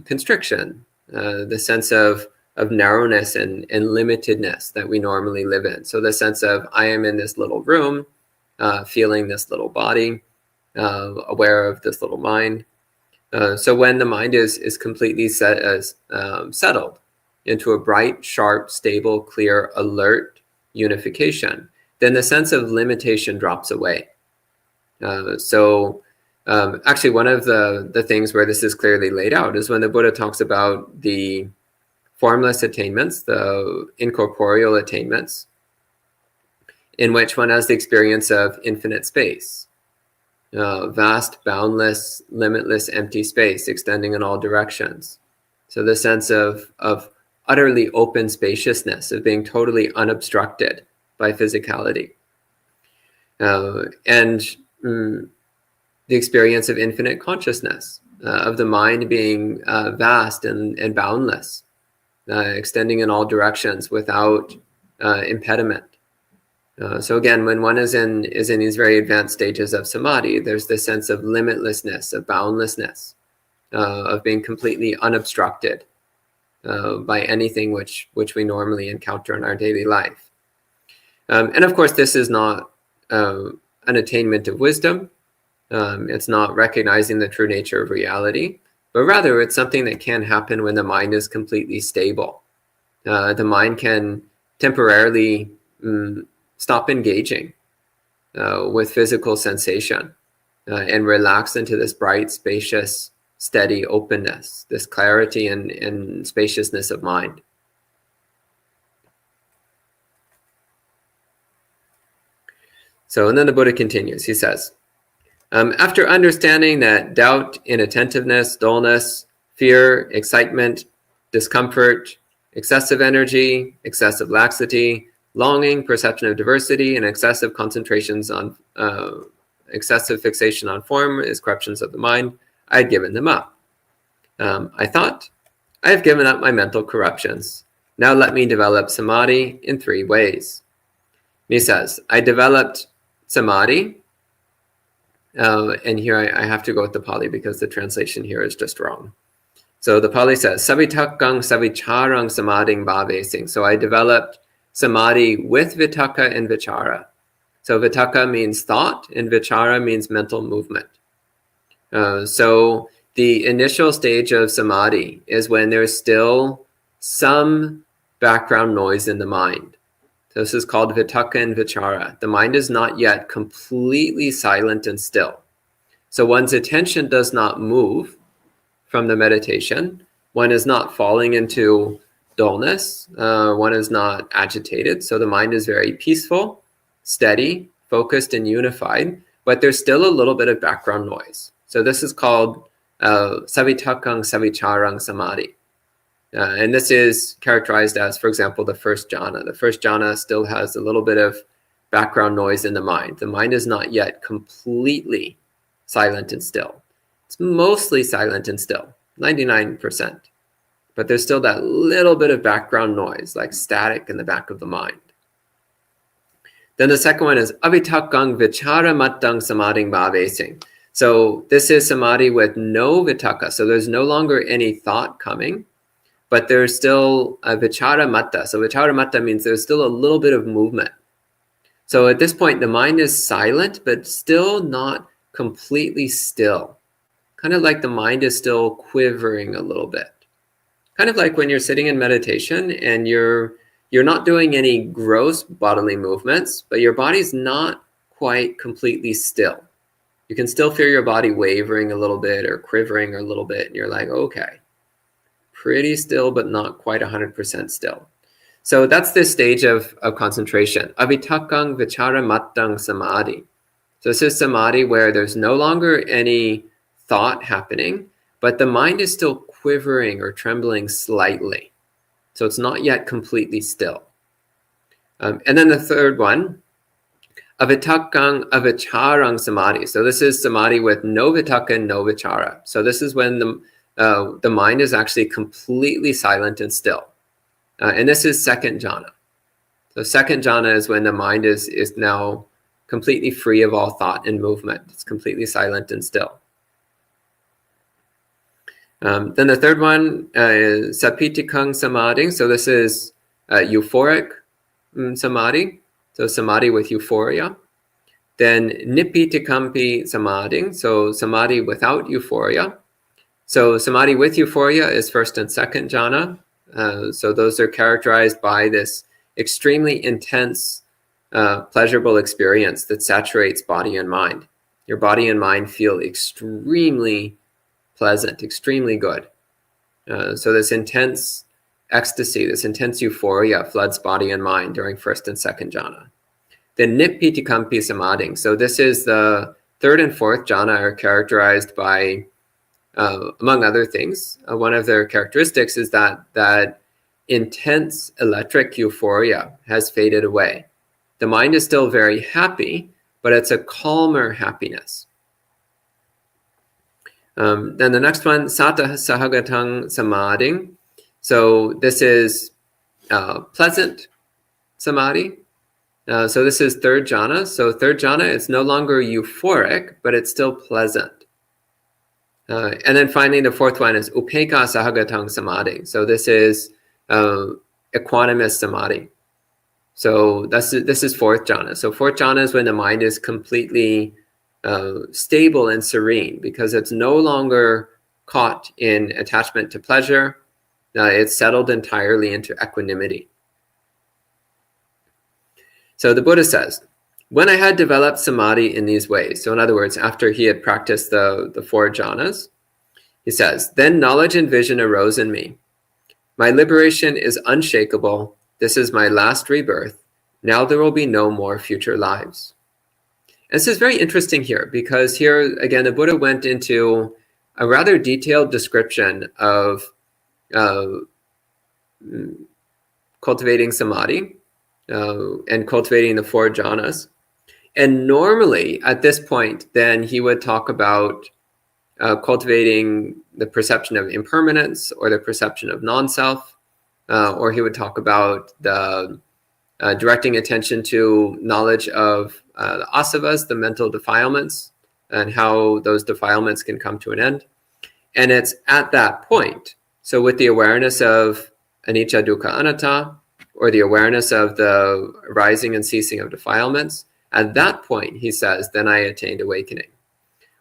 A: constriction, the sense of narrowness and limitedness that we normally live in. So the sense of, I am in this little room, feeling this little body, aware of this little mind. So when the mind is completely settled into a bright, sharp, stable, clear, alert unification, then the sense of limitation drops away. Actually, one of the things where this is clearly laid out is when the Buddha talks about the formless attainments, the incorporeal attainments, in which one has the experience of infinite space, vast, boundless, limitless, empty space extending in all directions. So the sense of utterly open spaciousness, of being totally unobstructed by physicality. And the experience of infinite consciousness, of the mind being vast and boundless, extending in all directions without impediment. So again, when one is in these very advanced stages of samadhi, there's this sense of limitlessness, of boundlessness, of being completely unobstructed by anything which we normally encounter in our daily life. And of course, this is not an attainment of wisdom. It's not recognizing the true nature of reality, but rather it's something that can happen when the mind is completely stable. The mind can temporarily stop engaging with physical sensation and relax into this bright, spacious, steady openness, this clarity and spaciousness of mind. So, and then the Buddha continues. He says, after understanding that doubt, inattentiveness, dullness, fear, excitement, discomfort, excessive energy, excessive laxity, longing, perception of diversity, and excessive concentrations on excessive fixation on form is corruptions of the mind, I had given them up. I thought, I have given up my mental corruptions. Now let me develop samadhi in 3 ways. And he says, I developed samadhi. And here I have to go with the Pali because the translation here is just wrong. So the Pali says, Savitakkang savicharang samadhing bhavesing. So I developed samadhi with vitakka and vichara. So vitakka means thought and vichara means mental movement. So the initial stage of samadhi is when there's still some background noise in the mind. So this is called vitakka and vichara. The mind is not yet completely silent and still. So one's attention does not move from the meditation. One is not falling into dullness. One is not agitated. So the mind is very peaceful, steady, focused, and unified, but there's still a little bit of background noise. So this is called savitakkang savicharang samadhi. And this is characterized as, for example, the first jhana. The first jhana still has a little bit of background noise in the mind. The mind is not yet completely silent and still. It's mostly silent and still, 99%. But there's still that little bit of background noise, like static in the back of the mind. Then the second one is avitakkang vichara mattang samadhing bhavesing. So this is samadhi with no vitakka. So there's no longer any thought coming, but there's still a vichara matta. So vichara matta means there's still a little bit of movement. So at this point, the mind is silent, but still not completely still. Kind of like the mind is still quivering a little bit. Kind of like when you're sitting in meditation and you're not doing any gross bodily movements, but your body's not quite completely still. You can still feel your body wavering a little bit or quivering a little bit, and you're like, okay, pretty still, but not quite 100% still. So that's this stage of concentration. Avitakkang vichara mattang samadhi. So this is samadhi where there's no longer any thought happening, but the mind is still quivering or trembling slightly. So it's not yet completely still. And then the third one, avitakkang avicharang samadhi. So this is samadhi with no vitakka and no vichara. So this is when the mind is actually completely silent and still. And this is second jhana. So second jhana is when the mind is now completely free of all thought and movement. It's completely silent and still. Then the third one is sapitikang samadhi. So this is euphoric samadhi. So samadhi with euphoria. Then nipitikampi samadhi. So samadhi without euphoria. So samadhi with euphoria is first and second jhana. So those are characterized by this extremely intense, pleasurable experience that saturates body and mind. Your body and mind feel extremely pleasant, extremely good. So this intense ecstasy, this intense euphoria floods body and mind during first and second jhana. Then nipitikampi samadhi. So this is the third and fourth jhana are characterized by among other things, one of their characteristics is that intense electric euphoria has faded away. The mind is still very happy, but it's a calmer happiness. Then the next one, sata sahagatang samadhi. So this is pleasant samadhi. So this is third jhana. So third jhana, it's no longer euphoric, but it's still pleasant. And then finally, the fourth one is upekkha sahagatang samadhi. So this is equanimous samadhi. So this is fourth jhana. So fourth jhana is when the mind is completely stable and serene because it's no longer caught in attachment to pleasure. It's settled entirely into equanimity. So the Buddha says, when I had developed samadhi in these ways, so in other words, after he had practiced the four jhanas, he says, then knowledge and vision arose in me. My liberation is unshakable. This is my last rebirth. Now there will be no more future lives. And this is very interesting here because here, again, the Buddha went into a rather detailed description of cultivating samadhi and cultivating the four jhanas. And normally at this point, then he would talk about cultivating the perception of impermanence or the perception of non-self, or he would talk about the directing attention to knowledge of the asavas, the mental defilements, and how those defilements can come to an end. And it's at that point, so with the awareness of anicca, dukkha, anatta, or the awareness of the rising and ceasing of defilements, at that point, he says, then I attained awakening.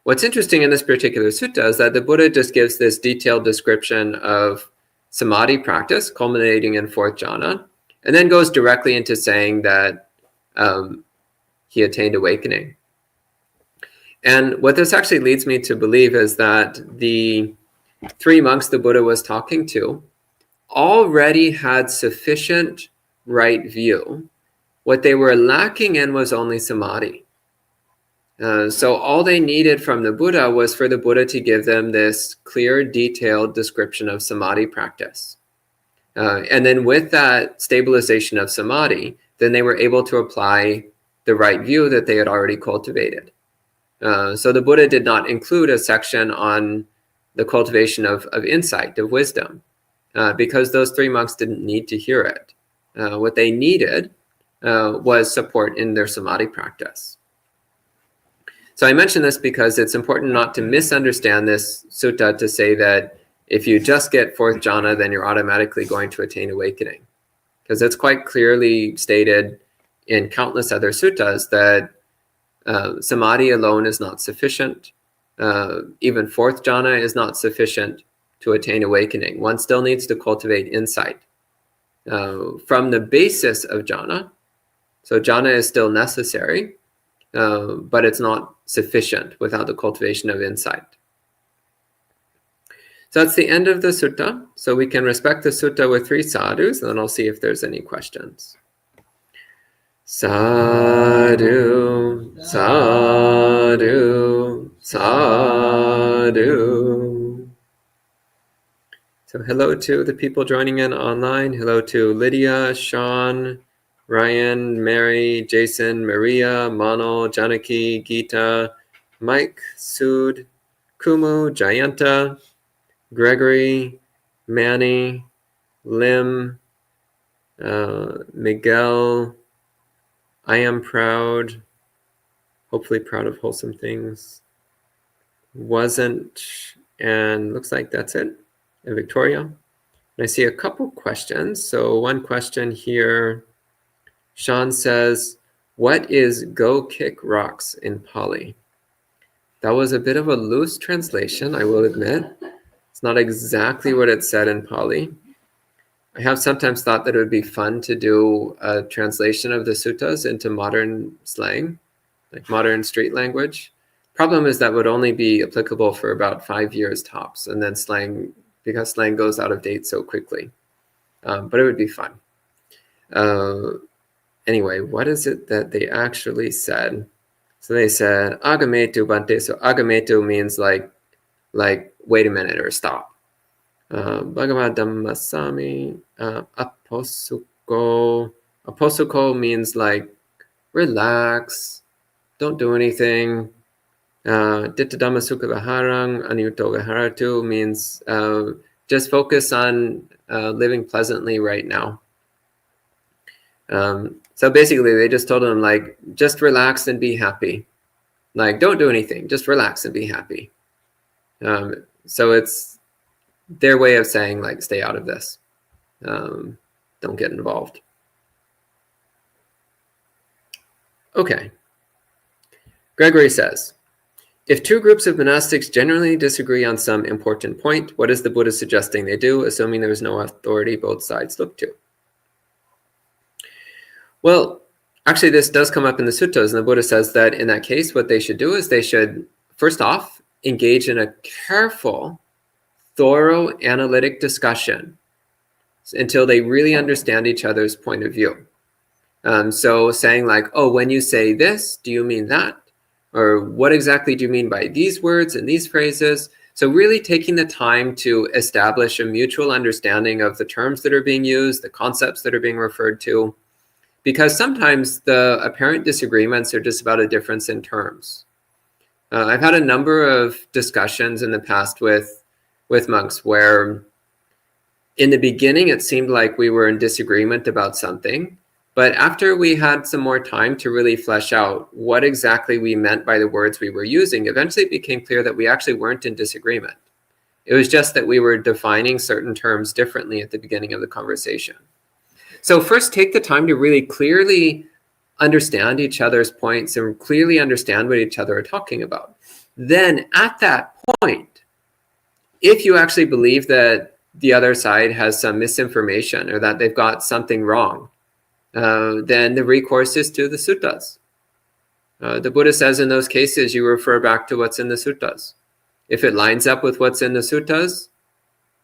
A: What's interesting in this particular sutta is that the Buddha just gives this detailed description of samadhi practice, culminating in fourth jhana, and then goes directly into saying that he attained awakening. And what this actually leads me to believe is that the three monks the Buddha was talking to already had sufficient right view. What they were lacking in was only samadhi. So all they needed from the Buddha was for the Buddha to give them this clear, detailed description of samadhi practice. And then with that stabilization of samadhi, then they were able to apply the right view that they had already cultivated. So the Buddha did not include a section on the cultivation of insight, of wisdom, because those three monks didn't need to hear it. What they needed was support in their samadhi practice. So I mention this because it's important not to misunderstand this sutta to say that if you just get fourth jhana, then you're automatically going to attain awakening. Because it's quite clearly stated in countless other suttas that samadhi alone is not sufficient. Even fourth jhana is not sufficient to attain awakening. One still needs to cultivate insight from the basis of jhana. So jhana is still necessary, but it's not sufficient without the cultivation of insight. So that's the end of the sutta. So we can respect the sutta with 3 sadhus, and then I'll see if there's any questions. Sadhu, sadhu, sadhu. So hello to the people joining in online. Hello to Lydia, Sean, Ryan, Mary, Jason, Maria, Manal, Janaki, Geeta, Mike, Sood, Kumu, Jayanta, Gregory, Manny, Lim, Miguel. I am proud, hopefully proud of wholesome things. Wasn't, and looks like that's it. And Victoria. And I see a couple questions. So one question here, Sean says, what is go kick rocks in Pali? That was a bit of a loose translation, I will admit. It's not exactly what it said in Pali. I have sometimes thought that it would be fun to do a translation of the suttas into modern slang, like modern street language. Problem is that would only be applicable for about 5 years tops, and then slang, because slang goes out of date so quickly. But it would be fun. Anyway, what is it that they actually said? So they said, agametu Bhante. So agametu means like wait a minute or stop. Bhagavad Dhammasami, aposuko. Aposuko means like relax, don't do anything. Ditta Dhamma Sukha Viharang, Anyuto Viharatu means just focus on living pleasantly right now. So basically they just told him like, just relax and be happy. Like, don't do anything, just relax and be happy. So it's their way of saying like, stay out of this. Don't get involved. Okay. Gregory says, if 2 groups of monastics generally disagree on some important point, what is the Buddha suggesting they do, assuming there is no authority both sides look to? Well, actually this does come up in the suttas, and the Buddha says that in that case, what they should do is they should, first off, engage in a careful, thorough, analytic discussion until they really understand each other's point of view. So saying like, oh, when you say this, do you mean that? Or what exactly do you mean by these words and these phrases? So really taking the time to establish a mutual understanding of the terms that are being used, the concepts that are being referred to, because sometimes the apparent disagreements are just about a difference in terms. I've had a number of discussions in the past with monks where in the beginning it seemed like we were in disagreement about something, but after we had some more time to really flesh out what exactly we meant by the words we were using, eventually it became clear that we actually weren't in disagreement. It was just that we were defining certain terms differently at the beginning of the conversation. So first, take the time to really clearly understand each other's points and clearly understand what each other are talking about. Then at that point, if you actually believe that the other side has some misinformation or that they've got something wrong, then the recourse is to the suttas. The Buddha says in those cases, you refer back to what's in the suttas. If it lines up with what's in the suttas,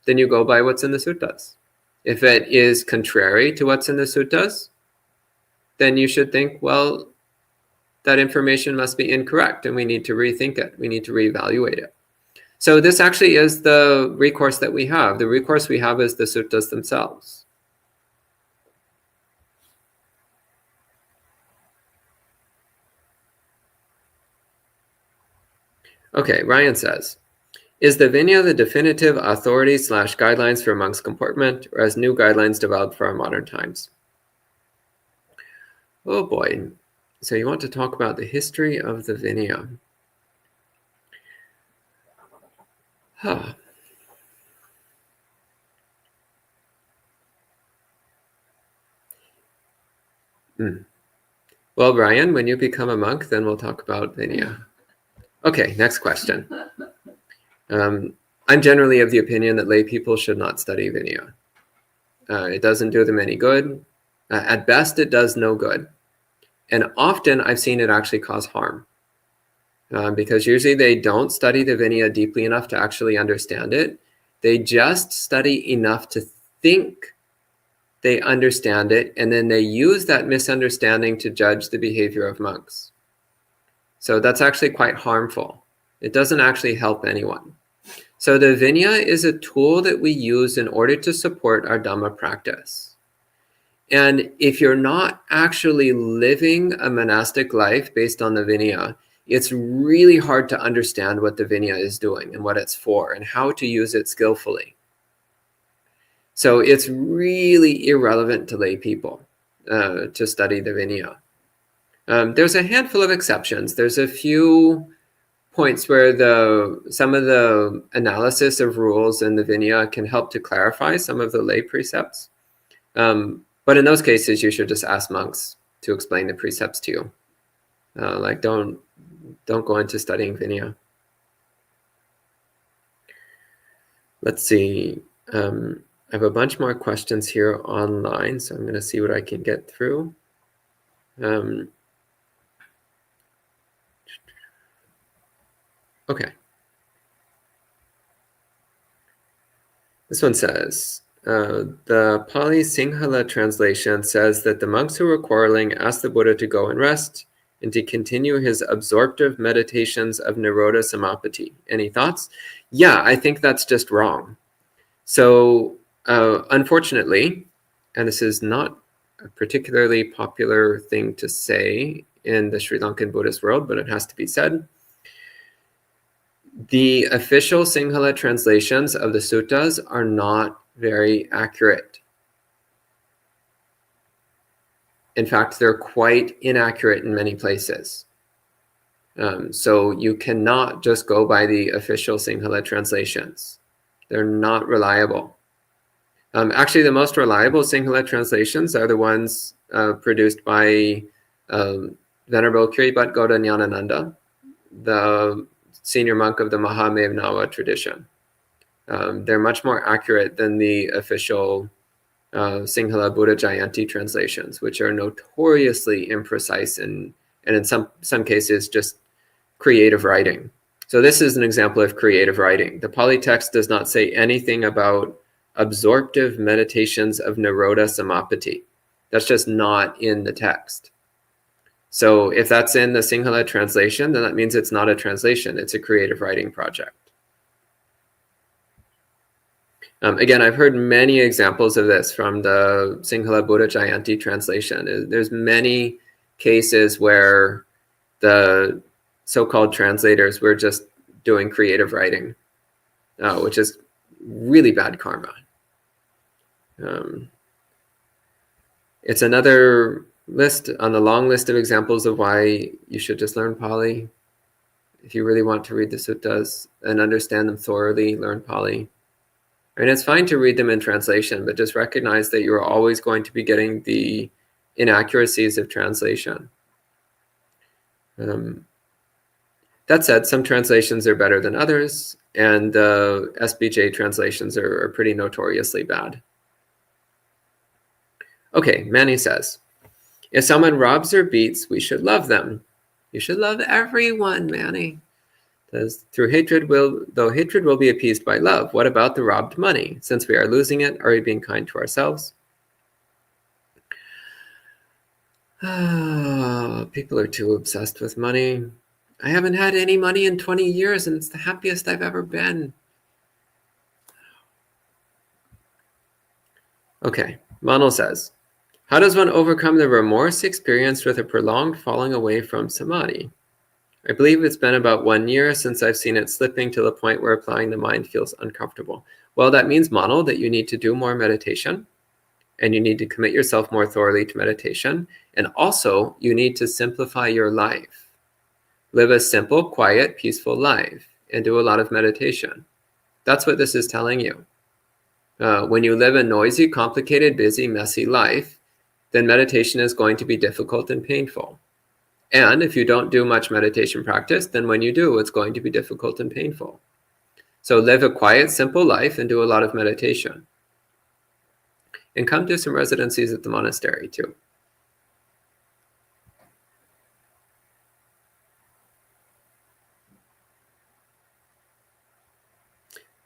A: then you go by what's in the suttas. If it is contrary to what's in the suttas, then you should think, well, that information must be incorrect and we need to rethink it. We need to reevaluate it. So this actually is the recourse that we have. The recourse we have is the suttas themselves. Okay, Ryan says, is the Vinaya the definitive authority / guidelines for monks' comportment, or has new guidelines developed for our modern times? Oh boy. So you want to talk about the history of the Vinaya. Huh. Well, Brian, when you become a monk, then we'll talk about Vinaya. Okay, next question. I'm generally of the opinion that lay people should not study Vinaya. It doesn't do them any good. At best, it does no good. And often I've seen it actually cause harm. Because usually they don't study the Vinaya deeply enough to actually understand it. They just study enough to think they understand it, and then they use that misunderstanding to judge the behavior of monks. So that's actually quite harmful. It doesn't actually help anyone. So the Vinaya is a tool that we use in order to support our Dhamma practice. And if you're not actually living a monastic life based on the Vinaya, it's really hard to understand what the Vinaya is doing and what it's for and how to use it skillfully. So it's really irrelevant to lay people to study the Vinaya. There's a handful of exceptions. There's a few points where some of the analysis of rules in the Vinaya can help to clarify some of the lay precepts. But in those cases, you should just ask monks to explain the precepts to you. Like don't go into studying Vinaya. Let's see. I have a bunch more questions here online, so I'm going to see what I can get through. Okay. This one says, the Pali Sinhala translation says that the monks who were quarreling asked the Buddha to go and rest and to continue his absorptive meditations of Nirodha Samapatti. Any thoughts? Yeah, I think that's just wrong. So unfortunately, and this is not a particularly popular thing to say in the Sri Lankan Buddhist world, but it has to be said, the official Sinhala translations of the suttas are not very accurate. In fact, they're quite inaccurate in many places. So you cannot just go by the official Sinhala translations. They're not reliable. Actually, the most reliable Sinhala translations are the ones produced by Venerable Kiribati Gauda Nyanananda, the senior monk of the Mahamevnava tradition. They're much more accurate than the official Sinhala Buddha Jayanti translations, which are notoriously imprecise and in some cases just creative writing. So this is an example of creative writing. The Pali text does not say anything about absorptive meditations of Nirodha Samapatti. That's just not in the text. So if that's in the Sinhala translation, then that means it's not a translation. It's a creative writing project. Again, I've heard many examples of this from the Sinhala Buddha Jayanti translation. There's many cases where the so-called translators were just doing creative writing, which is really bad karma. It's another list on the long list of examples of why you should just learn Pali. If you really want to read the suttas and understand them thoroughly, learn Pali. I mean, it's fine to read them in translation, but just recognize that you're always going to be getting the inaccuracies of translation. That said, some translations are better than others, and the SBJ translations are pretty notoriously bad. Okay, Manny says, if someone robs or beats, we should love them. You should love everyone, Manny. Says, though hatred will be appeased by love. What about the robbed money? Since we are losing it, are we being kind to ourselves? People are too obsessed with money. I haven't had any money in 20 years, and it's the happiest I've ever been. Okay, Manal says, how does one overcome the remorse experienced with a prolonged falling away from samadhi? I believe it's been about 1 year since I've seen it slipping to the point where applying the mind feels uncomfortable. Well, that means, Manal, that you need to do more meditation, and you need to commit yourself more thoroughly to meditation, and also you need to simplify your life. Live a simple, quiet, peaceful life, and do a lot of meditation. That's what this is telling you. When you live a noisy, complicated, busy, messy life, then meditation is going to be difficult and painful. And if you don't do much meditation practice, then when you do, it's going to be difficult and painful. So live a quiet, simple life and do a lot of meditation. And come do some residencies at the monastery too.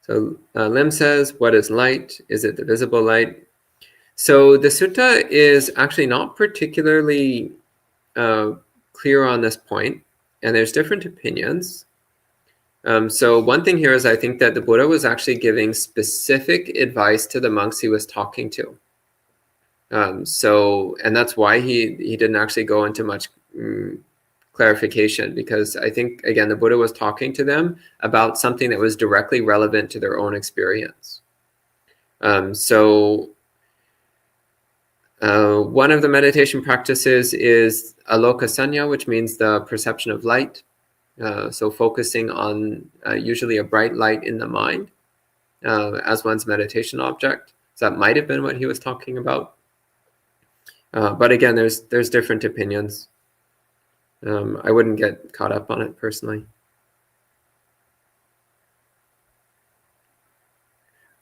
A: So Lim says, what is light? Is it the visible light? So the sutta is actually not particularly clear on this point, and there's different opinions. So one thing here is I think that the Buddha was actually giving specific advice to the monks he was talking to. And that's why he didn't actually go into much clarification, because I think, again, the Buddha was talking to them about something that was directly relevant to their own experience. One of the meditation practices is aloka sanya, which means the perception of light. So focusing on usually a bright light in the mind as one's meditation object. So that might have been what he was talking about. But again, there's different opinions. I wouldn't get caught up on it personally.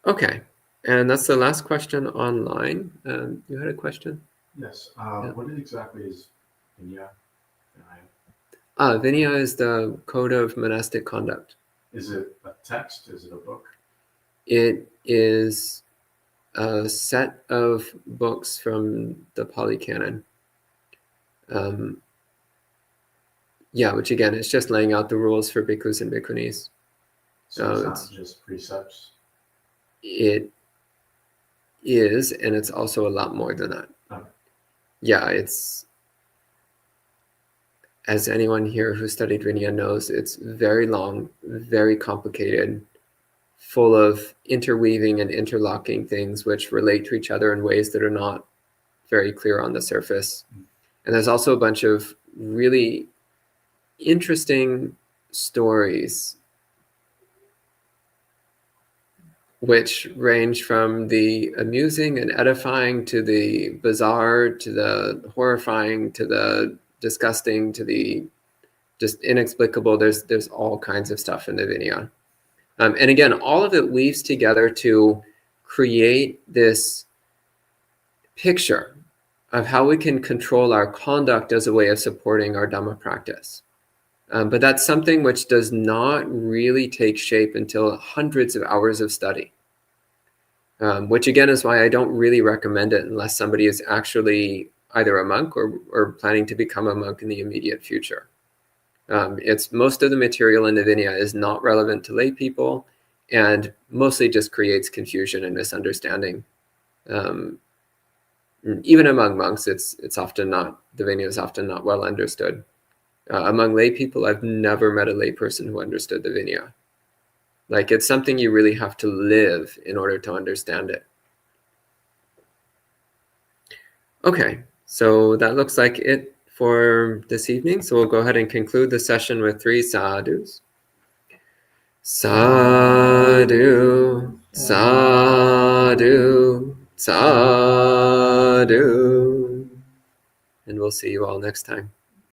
A: Okay, and that's the last question online. You had a question?
B: Yes. Yeah. What exactly is Vinaya?
A: Vinaya is the code of monastic conduct.
B: Is it a text? Is it a book?
A: It is a set of books from the Pali Canon. Yeah, which again, it's just laying out the rules for bhikkhus and bhikkhunis.
B: So it's not just precepts?
A: It is, and it's also a lot more than that.
B: Okay.
A: Yeah, it's, as anyone here who studied Vinaya knows, it's very long, very complicated, full of interweaving and interlocking things which relate to each other in ways that are not very clear on the surface. And there's also a bunch of really interesting stories which range from the amusing and edifying to the bizarre to the horrifying to the disgusting to the just inexplicable. There's all kinds of stuff in the Vinaya. And again, all of it weaves together to create this picture of how we can control our conduct as a way of supporting our Dhamma practice. But that's something which does not really take shape until hundreds of hours of study, which again is why I don't really recommend it unless somebody is actually either a monk or planning to become a monk in the immediate future. It's most of the material in the Vinaya is not relevant to lay people and mostly just creates confusion and misunderstanding. Even among monks, it's often not, the Vinaya is often not well understood. Among lay people, I've never met a lay person who understood the Vinaya. Like, it's something you really have to live in order to understand it. Okay, so that looks like it for this evening. So we'll go ahead and conclude the session with 3 sadhus. Sadhu, sadhu, sadhu. And we'll see you all next time.